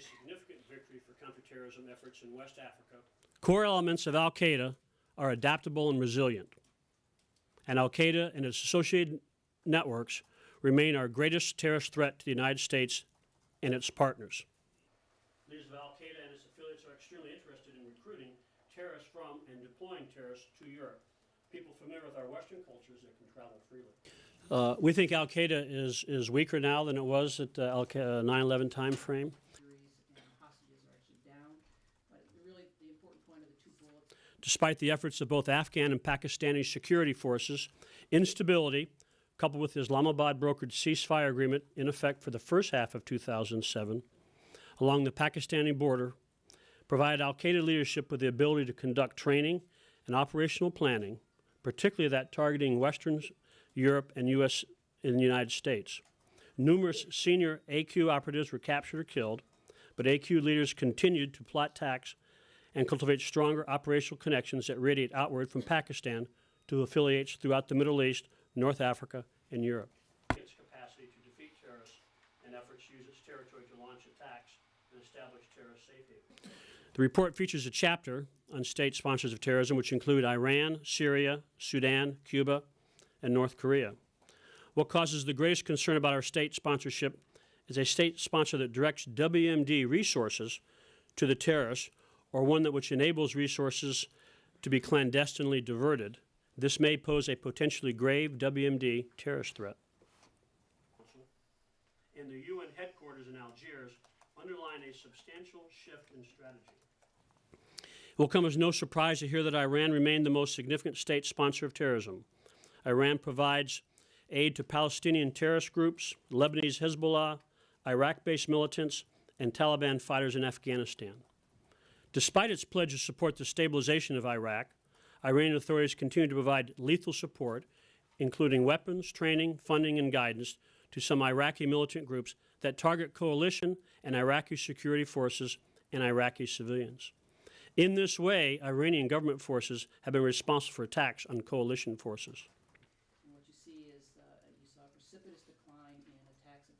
a significant victory for counterterrorism efforts in West Africa. Core elements of al-Qaida are adaptable and resilient, and al-Qaida and its associated networks remain our greatest terrorist threat to the United States and its partners. Leaders of al-Qaida and its affiliates are extremely interested in recruiting terrorists from and deploying terrorists to Europe. People familiar with our Western cultures that can travel freely. We think al-Qaida is weaker now than it was at the 9/11 time frame. Despite the efforts of both Afghan and Pakistani security forces, instability, coupled with the Islamabad-brokered ceasefire agreement in effect for the first half of 2007, along the Pakistani border, provided al-Qaida leadership with the ability to conduct training and operational planning, particularly that targeting Western Europe and in the United States. Numerous senior AQ operatives were captured or killed, but AQ leaders continued to plot attacks and cultivate stronger operational connections that radiate outward from Pakistan to affiliates throughout the Middle East, North Africa, and Europe. Its capacity to defeat terrorists and efforts to use its territory to launch attacks and establish terrorist safe havens. The report features a chapter on state sponsors of terrorism, which include Iran, Syria, Sudan, Cuba, and North Korea. What causes the greatest concern about our state sponsorship is a state sponsor that directs WMD resources to the terrorists, or one that which enables resources to be clandestinely diverted. This may pose a potentially grave WMD terrorist threat. And the UN headquarters in Algiers underline a substantial shift in strategy. It will come as no surprise to hear that Iran remained the most significant state sponsor of terrorism. Iran provides aid to Palestinian terrorist groups, Lebanese Hezbollah, Iraq-based militants, and Taliban fighters in Afghanistan. Despite its pledge to support the stabilization of Iraq, Iranian authorities continue to provide lethal support, including weapons, training, funding, and guidance to some Iraqi militant groups that target coalition and Iraqi security forces and Iraqi civilians. In this way, Iranian government forces have been responsible for attacks on coalition forces. And what you see is you saw a precipitous decline in attacks and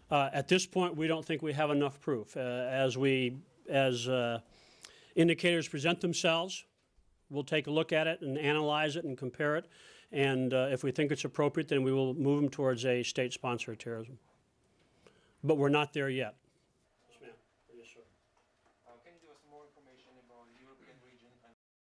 fatalities. At this point, we don't think we have enough proof. As indicators present themselves, we'll take a look at it and analyze it and compare it. And if we think it's appropriate, then we will move them towards a state sponsor of terrorism. But we're not there yet.